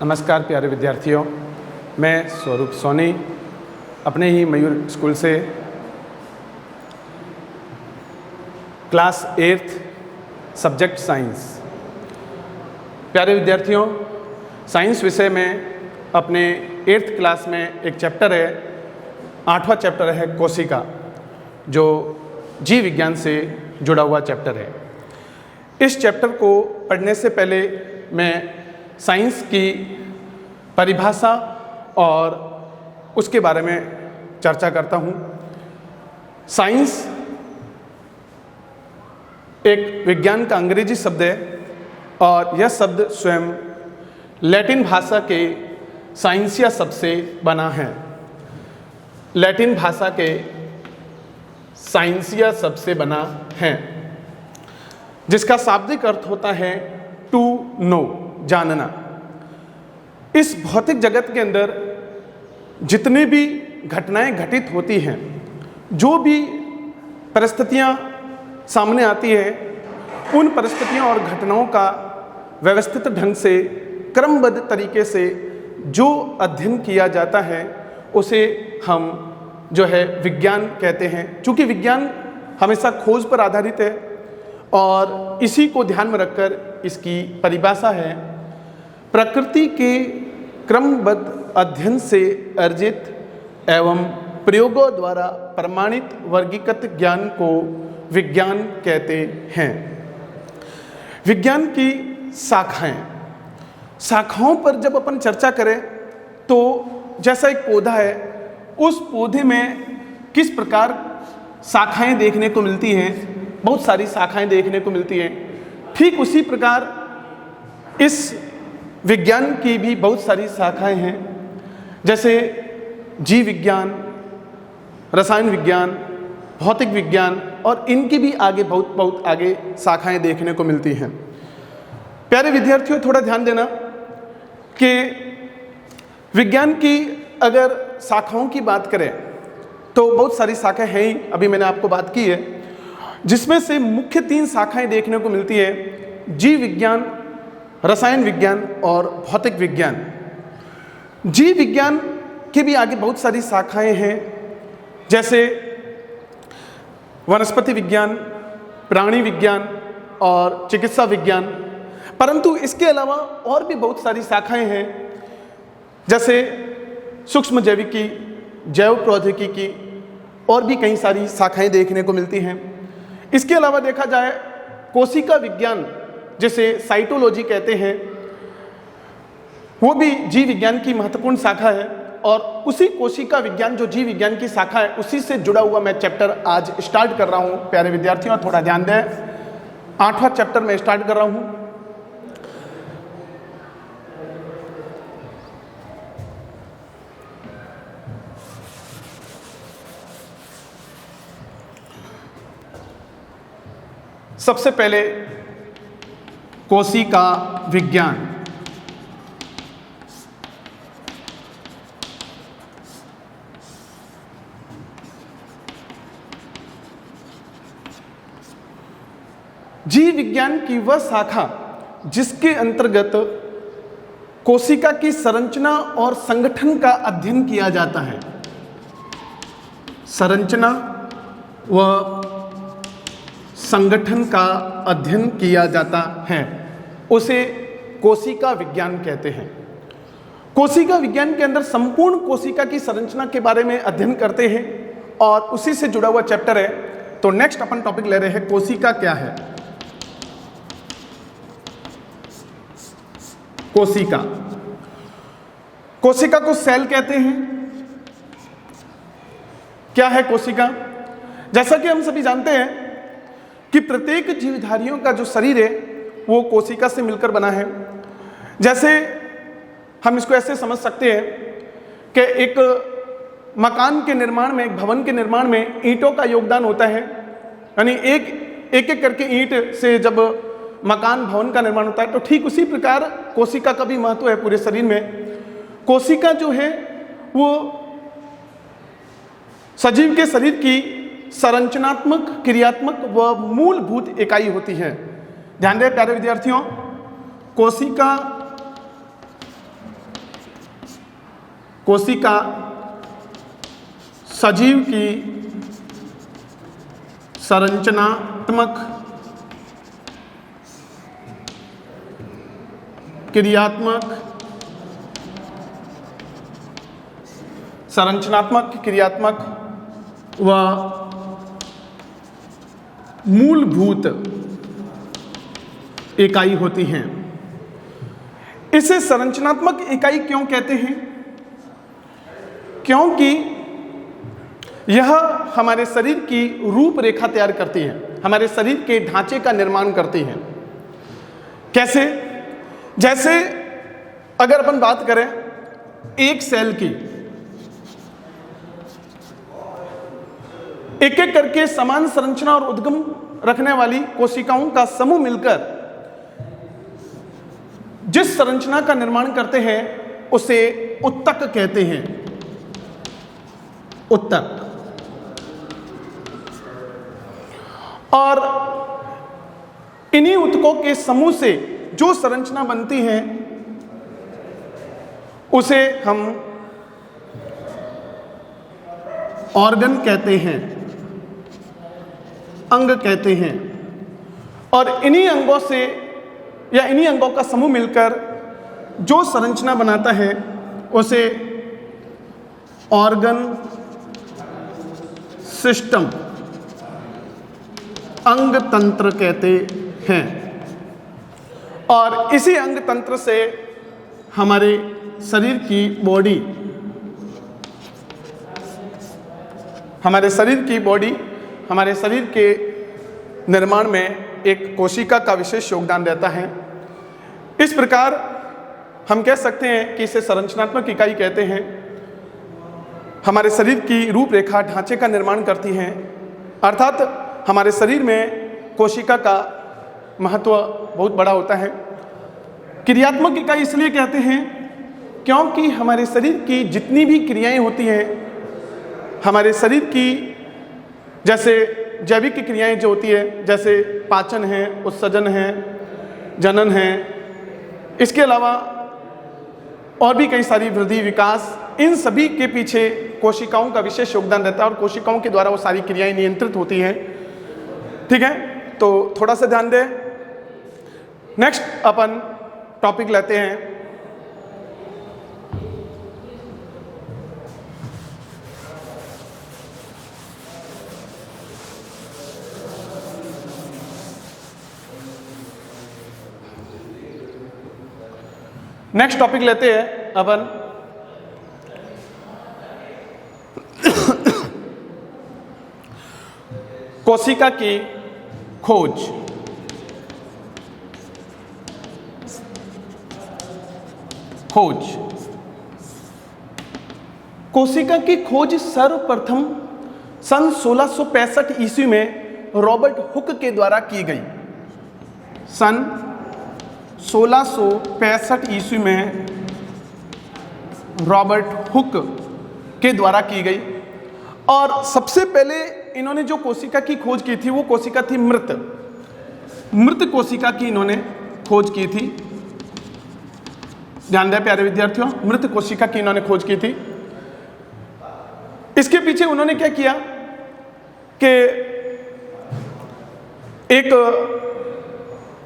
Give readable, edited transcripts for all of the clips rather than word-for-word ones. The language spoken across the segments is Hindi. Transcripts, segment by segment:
नमस्कार प्यारे विद्यार्थियों, मैं स्वरूप सोनी अपने ही मयूर स्कूल से क्लास 8th सब्जेक्ट साइंस। प्यारे विद्यार्थियों, साइंस विषय में अपने 8th क्लास में एक चैप्टर है, 8वां चैप्टर है कोशिका, जो जीव विज्ञान से जुड़ा हुआ चैप्टर है। इस चैप्टर को पढ़ने से पहले मैं साइंस की परिभाषा और उसके बारे में चर्चा करता हूँ। साइंस एक विज्ञान का अंग्रेजी शब्द है और यह शब्द स्वयं लैटिन भाषा के साइंसिया शब्द से बना है। लैटिन भाषा के साइंसिया शब्द से बना है, जिसका शाब्दिक अर्थ होता है टू नो, जानना। इस भौतिक जगत के अंदर जितने भी घटनाएं घटित होती हैं, जो भी परिस्थितियां सामने आती है, उन परिस्थितियों और घटनाओं का व्यवस्थित ढंग से क्रमबद्ध तरीके से जो अध्ययन किया जाता है उसे हम जो है विज्ञान कहते हैं। चूँकि विज्ञान हमेशा खोज पर आधारित है और इसी को ध्यान में रखकर इसकी परिभाषा है प्रकृति के क्रमबद्ध अध्ययन से अर्जित एवं प्रयोगों द्वारा प्रमाणित वर्गीकृत ज्ञान को विज्ञान कहते हैं। विज्ञान की शाखाओं पर जब अपन चर्चा करें तो जैसा एक पौधा है, उस पौधे में किस प्रकार शाखाएं देखने को मिलती हैं, बहुत सारी शाखाएं देखने को मिलती हैं। ठीक उसी प्रकार इस विज्ञान की भी बहुत सारी शाखाएं हैं, जैसे जीव विज्ञान, रसायन विज्ञान, भौतिक विज्ञान, और इनकी भी आगे बहुत आगे शाखाएं देखने को मिलती हैं। प्यारे विद्यार्थियों, थोड़ा ध्यान देना कि विज्ञान की अगर शाखाओं की बात करें तो बहुत सारी शाखाएं हैं ही, अभी मैंने आपको बात की है, जिसमें से मुख्य 3 शाखाएं देखने को मिलती है: जीव विज्ञान, रसायन विज्ञान और भौतिक विज्ञान। जीव विज्ञान के भी आगे बहुत सारी शाखाएं हैं, जैसे वनस्पति विज्ञान, प्राणी विज्ञान और चिकित्सा विज्ञान। परंतु इसके अलावा और भी बहुत सारी शाखाएं हैं, जैसे सूक्ष्म जैविकी, जैव प्रौद्योगिकी, और भी कई सारी शाखाएं देखने को मिलती हैं। इसके अलावा देखा जाए कोशिका विज्ञान, जिसे साइटोलॉजी कहते हैं, वो भी जीव विज्ञान की महत्वपूर्ण शाखा है। और उसी कोशिका विज्ञान जो जीव विज्ञान की शाखा है, उसी से जुड़ा हुआ मैं चैप्टर आज स्टार्ट कर रहा हूँ। प्यारे विद्यार्थियों, थोड़ा ध्यान दें, 8वां चैप्टर में स्टार्ट कर रहा हूँ। सबसे पहले कोशिका विज्ञान। जीव विज्ञान की वह शाखा जिसके अंतर्गत कोशिका की संरचना और संगठन का अध्ययन किया जाता है। संरचना व संगठन का अध्ययन किया जाता है, उसे कोशिका विज्ञान कहते हैं। कोशिका विज्ञान के अंदर संपूर्ण कोशिका की संरचना के बारे में अध्ययन करते हैं और उसी से जुड़ा हुआ चैप्टर है। तो नेक्स्ट अपन टॉपिक ले रहे हैं, कोशिका क्या है। कोशिका को सेल कहते हैं। क्या है कोशिका? जैसा कि हम सभी जानते हैं कि प्रत्येक जीवधारियों का जो शरीर है वो कोशिका से मिलकर बना है। जैसे हम इसको ऐसे समझ सकते हैं कि एक मकान के निर्माण में, एक भवन के निर्माण में ईंटों का योगदान होता है। यानी एक करके ईंट से जब मकान भवन का निर्माण होता है, तो ठीक उसी प्रकार कोशिका का भी महत्व है पूरे शरीर में। कोशिका जो है वो सजीव के शरीर की संरचनात्मक, क्रियात्मक व मूलभूत इकाई होती है। ध्यान दें प्यारे विद्यार्थियों, कोशिका कोशिका सजीव की संरचनात्मक, क्रियात्मक, व मूलभूत इकाई होती हैं। इसे संरचनात्मक इकाई क्यों कहते हैं? क्योंकि यह हमारे शरीर की रूपरेखा तैयार करती है, हमारे शरीर के ढांचे का निर्माण करती है। कैसे? जैसे अगर अपन बात करें एक सेल की, एक एक करके समान संरचना और उद्गम रखने वाली कोशिकाओं का समूह मिलकर जिस संरचना का निर्माण करते हैं उसे उत्तक कहते हैं। उत्तक। और इन्हीं उत्तकों के समूह से जो संरचना बनती है उसे हम ऑर्गन कहते हैं, अंग कहते हैं। और इन्हीं अंगों से या इन्हीं अंगों का समूह मिलकर जो संरचना बनाता है उसे ऑर्गन सिस्टम, अंग तंत्र कहते हैं। और इसी अंग तंत्र से हमारे शरीर की बॉडी, हमारे शरीर के निर्माण में एक कोशिका का विशेष योगदान रहता है। इस प्रकार हम कह सकते हैं कि इसे संरचनात्मक इकाई कहते हैं। हमारे शरीर की रूपरेखा, ढांचे का निर्माण करती हैं। अर्थात हमारे शरीर में कोशिका का महत्व बहुत बड़ा होता है। क्रियात्मक इकाई इसलिए कहते हैं क्योंकि हमारे शरीर की जितनी भी क्रियाएं होती हैं, हमारे शरीर की जैसे जैविक क्रियाएं जो होती है, जैसे पाचन है, उत्सर्जन है, जनन है, इसके अलावा और भी कई सारी वृद्धि, विकास, इन सभी के पीछे कोशिकाओं का विशेष योगदान रहता है और कोशिकाओं के द्वारा वो सारी क्रियाएं नियंत्रित होती हैं। ठीक है, तो थोड़ा सा ध्यान दें। नेक्स्ट अपन टॉपिक लेते हैं अपन कोशिका की खोज। कोशिका की खोज सर्वप्रथम सन 1665 ईस्वी में रॉबर्ट हुक के द्वारा की गई। सन 1665 ईस्वी में रॉबर्ट हुक के द्वारा की गई। और सबसे पहले इन्होंने जो कोशिका की खोज की थी वो कोशिका थी मृत कोशिका की इन्होंने खोज की थी। ध्यान दें प्यारे विद्यार्थियों, मृत कोशिका की इन्होंने खोज की थी। इसके पीछे उन्होंने क्या किया कि एक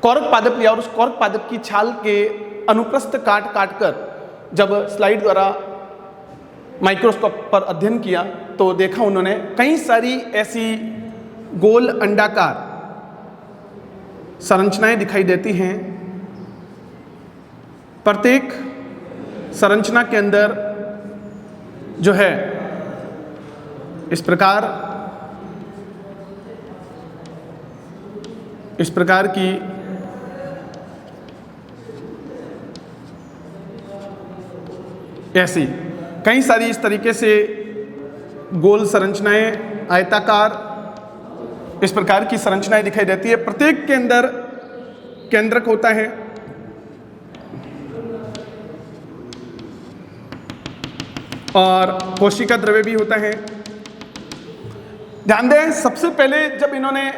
कॉर्क पादप लिया और उस कॉर्क पादप की छाल के अनुप्रस्थ काट कर जब स्लाइड द्वारा माइक्रोस्कोप पर अध्ययन किया तो देखा उन्होंने कई सारी ऐसी गोल अंडाकार संरचनाएं दिखाई देती हैं। प्रत्येक संरचना के अंदर जो है इस प्रकार की ऐसी कई सारी इस तरीके से गोल संरचनाएं, आयताकार इस प्रकार की संरचनाएं दिखाई देती है। प्रत्येक के अंदर केंद्रक होता है और कोशिका द्रव्य भी होता है। ध्यान दें, सबसे पहले जब इन्होंने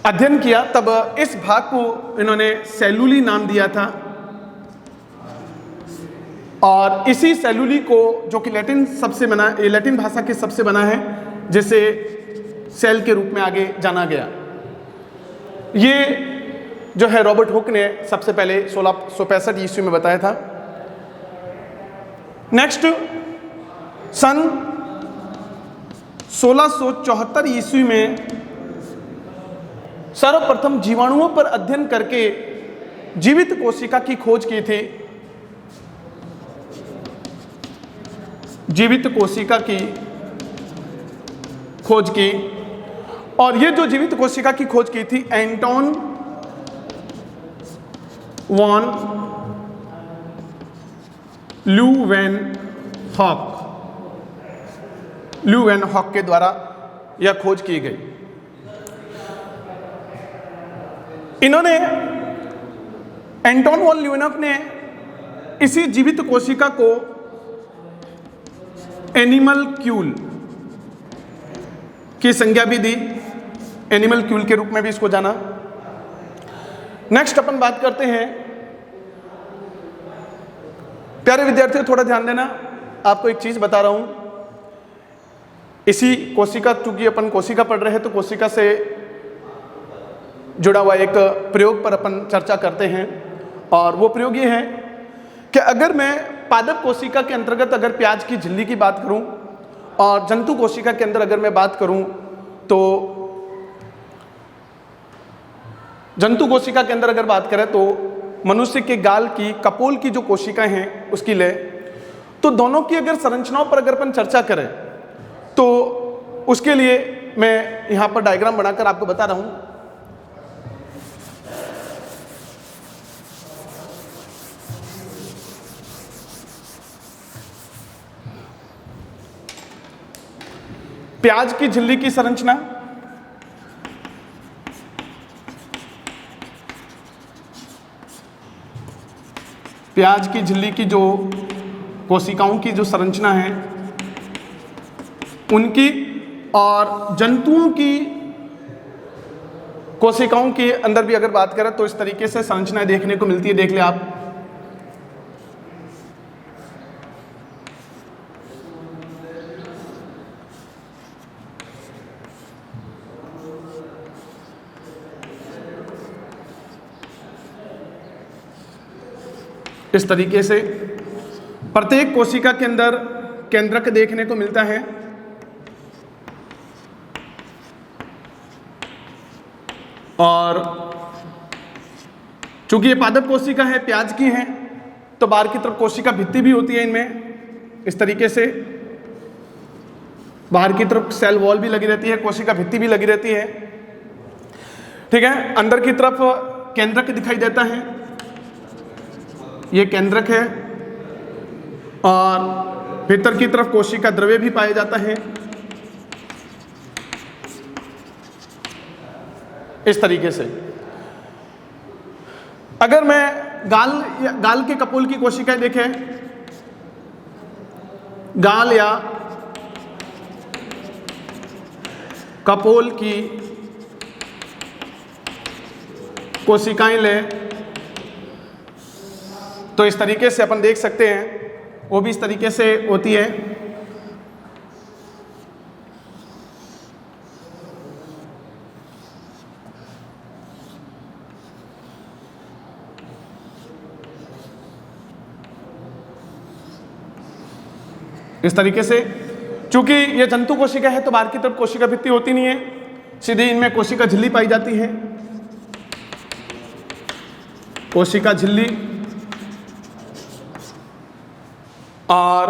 अध्ययन किया तब इस भाग को इन्होंने सेलुली नाम दिया था। और इसी सेलुली को, जो कि लैटिन भाषा के सबसे बना है, जिसे सेल के रूप में आगे जाना गया। ये जो है रॉबर्ट हुक ने सबसे पहले 1665 ईस्वी में बताया था। नेक्स्ट सन 1674 ईस्वी में सर्वप्रथम जीवाणुओं पर अध्ययन करके जीवित कोशिका की खोज की थी। जीवित कोशिका की खोज की, और ये जो जीवित कोशिका की खोज की थी एंटोन वॉन ल्यूवेनहॉक के द्वारा यह खोज की गई। इन्होंने, एंटोन वॉन ल्यूवेनहॉक ने इसी जीवित कोशिका को एनिमल क्यूल की संज्ञा भी दी, एनिमल क्यूल के रूप में भी इसको जाना। नेक्स्ट अपन बात करते हैं, प्यारे विद्यार्थियों थोड़ा ध्यान देना, आपको एक चीज बता रहा हूं। इसी कोशिका, चूंकि अपन कोशिका पढ़ रहे हैं तो कोशिका से जुड़ा हुआ एक प्रयोग पर अपन चर्चा करते हैं, और वो प्रयोग ये है कि अगर मैं पादप कोशिका के अंतर्गत अगर प्याज की झिल्ली की बात करूं और जंतु कोशिका के अंदर अगर मैं बात करूं, तो जंतु कोशिका के अंदर अगर बात करें तो मनुष्य के गाल की, कपोल की जो कोशिकाएं हैं उसकी ले, तो दोनों की अगर संरचनाओं पर अगर अपन चर्चा करें तो उसके लिए मैं यहां पर डायग्राम बनाकर आपको बता रहा हूं। प्याज की झिल्ली की संरचना, प्याज की झिल्ली की जो कोशिकाओं की जो संरचना है उनकी, और जंतुओं की कोशिकाओं के अंदर भी अगर बात करें तो इस तरीके से संरचनाएं देखने को मिलती है। देख ले आप, इस तरीके से प्रत्येक कोशिका के अंदर केंद्रक देखने को मिलता है, और चूंकि ये पादप कोशिका है, प्याज की है, तो बाहर की तरफ कोशिका भित्ति भी होती है इनमें। इस तरीके से बाहर की तरफ सेल वॉल भी लगी रहती है, कोशिका भित्ति भी लगी रहती है, ठीक है। अंदर की तरफ केंद्रक दिखाई देता है, ये केंद्रक है, और भीतर की तरफ कोशिका द्रव्य भी पाया जाता है। इस तरीके से अगर मैं गाल के कपोल की कोशिकाएं देखें, गाल या कपोल की कोशिकाएं लें तो इस तरीके से अपन देख सकते हैं, वो भी इस तरीके से होती है। इस तरीके से, चूंकि ये जंतु कोशिका है तो बाहर की तरफ कोशिका भित्ति होती नहीं है, सीधे इनमें कोशिका झिल्ली पाई जाती है। कोशिका झिल्ली, और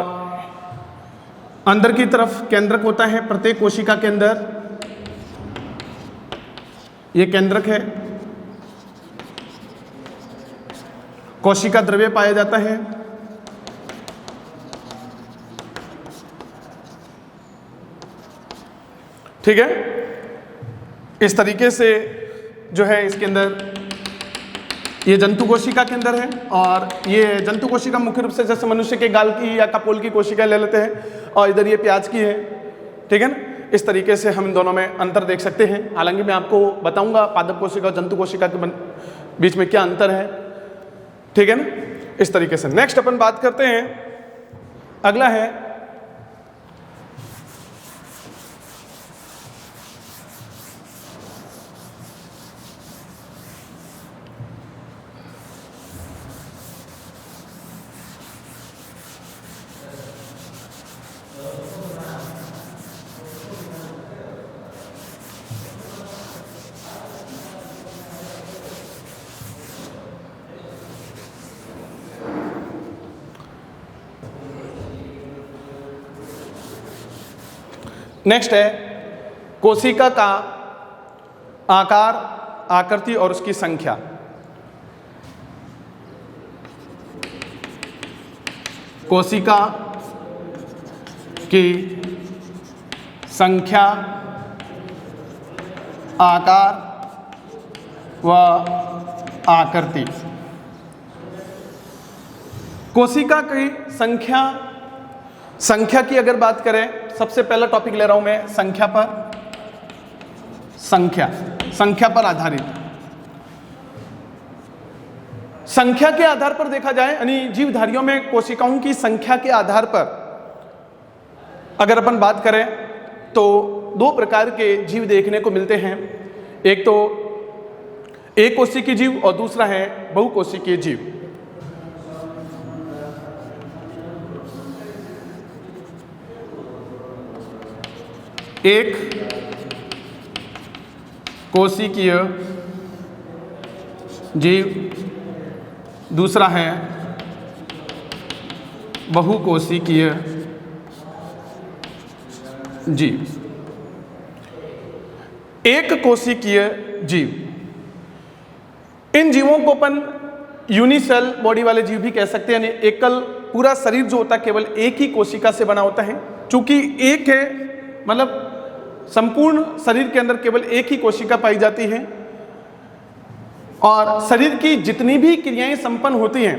अंदर की तरफ केंद्रक होता है प्रत्येक कोशिका के अंदर, ये केंद्रक है। कोशिका द्रव्य पाया जाता है, ठीक है। इस तरीके से जो है इसके अंदर ये जंतु कोशिका के अंदर है, और ये जंतु कोशिका मुख्य रूप से जैसे मनुष्य के गाल की या कपोल की कोशिका ले लेते हैं, और इधर ये प्याज की है, ठीक है ना। इस तरीके से हम इन दोनों में अंतर देख सकते हैं। हालांकि मैं आपको बताऊंगा पादप कोशिका और जंतु कोशिका के बीच में क्या अंतर है, ठीक है ना। इस तरीके से। नेक्स्ट अपन बात करते हैं, अगला है नेक्स्ट है कोशिका का आकार, आकृति और उसकी संख्या। कोशिका की संख्या, आकार व आकृति। कोशिका की संख्या की अगर बात करें, सबसे पहला टॉपिक ले रहा हूं मैं संख्या पर आधारित। संख्या के आधार पर देखा जाए, यानी जीवधारियों में कोशिकाओं की संख्या के आधार पर अगर अपन बात करें तो दो प्रकार के जीव देखने को मिलते हैं। एक तो एक कोशिकीय जीव और दूसरा है बहुकोशिकीय जीव। एक कोशिकीय जीव, दूसरा है बहुकोशिकीय जीव। एक कोशिकीय जीव, इन जीवों को अपन यूनिसेल बॉडी वाले जीव भी कह सकते हैं, यानी एकल, पूरा शरीर जो होता है केवल एक ही कोशिका से बना होता है। चूंकि एक है, मतलब संपूर्ण शरीर के अंदर केवल एक ही कोशिका पाई जाती है और शरीर की जितनी भी क्रियाएं संपन्न होती हैं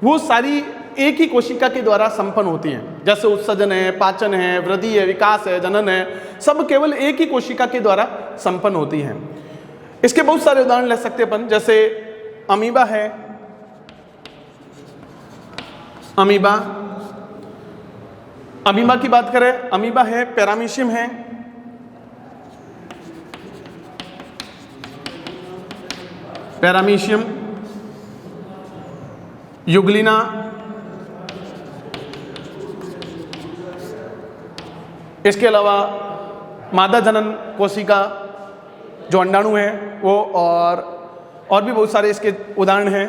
वो सारी एक ही कोशिका के द्वारा संपन्न होती हैं। जैसे उत्सर्जन है, पाचन है, वृद्धि है, विकास है, जनन है, सब केवल एक ही कोशिका के द्वारा संपन्न होती हैं। इसके बहुत सारे उदाहरण ले सकते हैं अपन, जैसे अमीबा है। अमीबा की बात करें, अमीबा है, पैरामीशियम है, युगलिना, इसके अलावा मादा जनन कोशिका जो अंडाणु है वो, और भी बहुत सारे इसके उदाहरण हैं।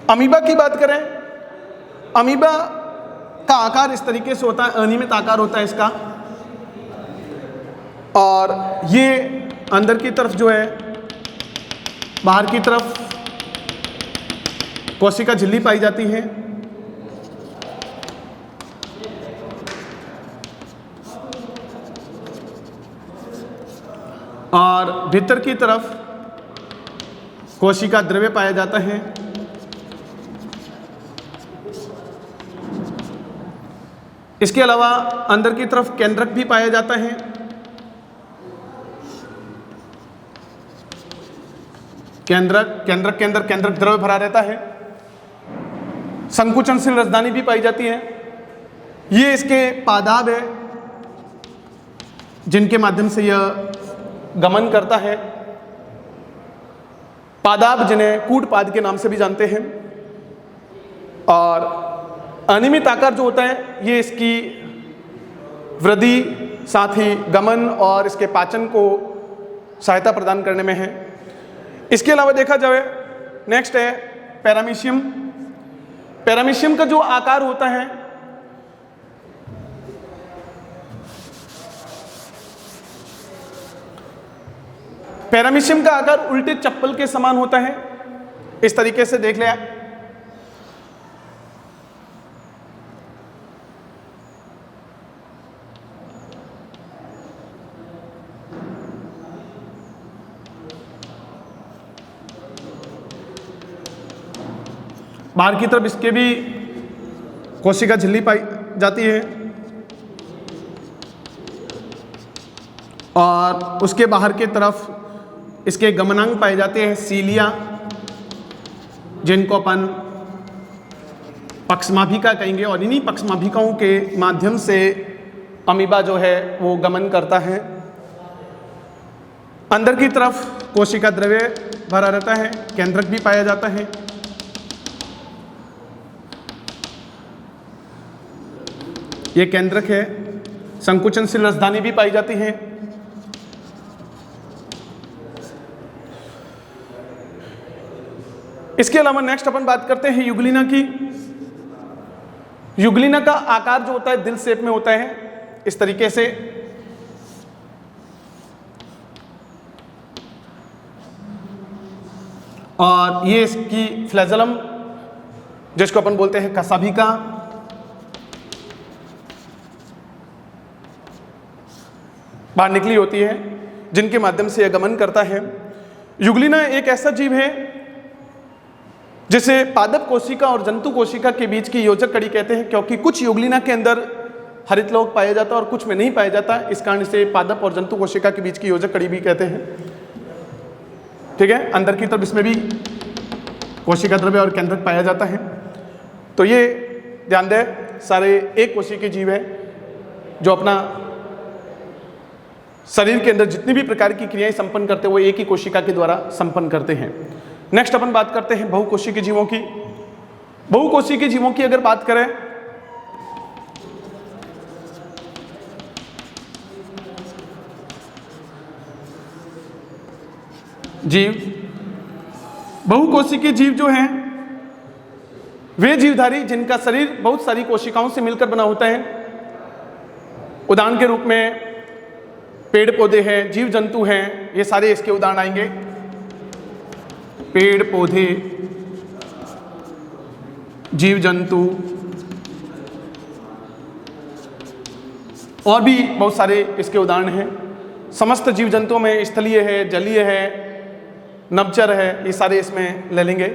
अमीबा की बात करें, अमीबा का आकार इस तरीके से होता है, अनियमित आकार होता है इसका, और ये अंदर की तरफ जो है, बाहर की तरफ कोशिका झिल्ली पाई जाती है, और भीतर की तरफ कोशिका द्रव्य पाया जाता है। इसके अलावा अंदर की तरफ केंद्रक भी पाया जाता है। केंद्रक के अंदर केंद्रक द्रव्य भरा रहता है। संकुचनशील राजधानी भी पाई जाती है। ये इसके पादाब है जिनके माध्यम से यह गमन करता है। पादाब जिन्हें कूटपाद के नाम से भी जानते हैं। और अनियमित आकार जो होता है ये इसकी वृद्धि, साथ ही गमन और इसके पाचन को सहायता प्रदान करने में है। इसके अलावा देखा जाए, नेक्स्ट है पैरामीशियम। पैरामीशियम का जो आकार होता है पैरामीशियम का आकार उल्टे चप्पल के समान होता है। इस तरीके से देख लिया। बाहर की तरफ इसके भी कोशिका झिल्ली पाई जाती है और उसके बाहर की तरफ इसके गमनांग पाए जाते हैं, सीलिया जिनको अपन पक्षमाभिका कहेंगे, और इन्हीं पक्षमाभिकाओं के माध्यम से अमीबा जो है वो गमन करता है। अंदर की तरफ कोशिका द्रव्य भरा रहता है, केंद्रक भी पाया जाता है। ये केंद्रक है, संकुचनशील रसधानी भी पाई जाती है। इसके अलावा नेक्स्ट अपन बात करते हैं युगलिना की। युगलिना का आकार जो होता है दिल शेप में होता है, इस तरीके से। और ये इसकी फ्लैजलम, जिसको अपन बोलते हैं कसाभिका, बाहर निकली होती है, जिनके माध्यम से यह गमन करता है। युगलिना एक ऐसा जीव है जिसे पादप कोशिका और जंतु कोशिका के बीच की योजक कड़ी कहते हैं, क्योंकि कुछ युगलिना के अंदर हरित लौह पाया जाता है और कुछ में नहीं पाया जाता। इस कारण इसे पादप और जंतु कोशिका के बीच की योजक कड़ी भी कहते हैं। ठीक है, अंदर की तरफ इसमें भी कोशिका द्रव्य और केंद्रक पाया जाता है। तो ये ध्यान दें, सारे एक कोशिकीय जीव है जो अपना शरीर के अंदर जितनी भी प्रकार की क्रियाएं संपन्न करते हैं वो एक ही कोशिका के द्वारा संपन्न करते हैं। नेक्स्ट अपन बात करते हैं बहुकोशिकीय जीवों की। बहुकोशिकीय जीवों की अगर बात करें जीव, बहुकोशिकीय जीव जो हैं वे जीवधारी जिनका शरीर बहुत सारी कोशिकाओं से मिलकर बना होता है। उदाहरण के रूप में पेड़ पौधे हैं, जीव जंतु हैं, ये सारे इसके उदाहरण आएंगे। पेड़ पौधे, जीव जंतु और भी बहुत सारे इसके उदाहरण हैं। समस्त जीव जंतुओं में स्थलीय है, जलीय है, नभचर है, ये सारे इसमें ले लेंगे।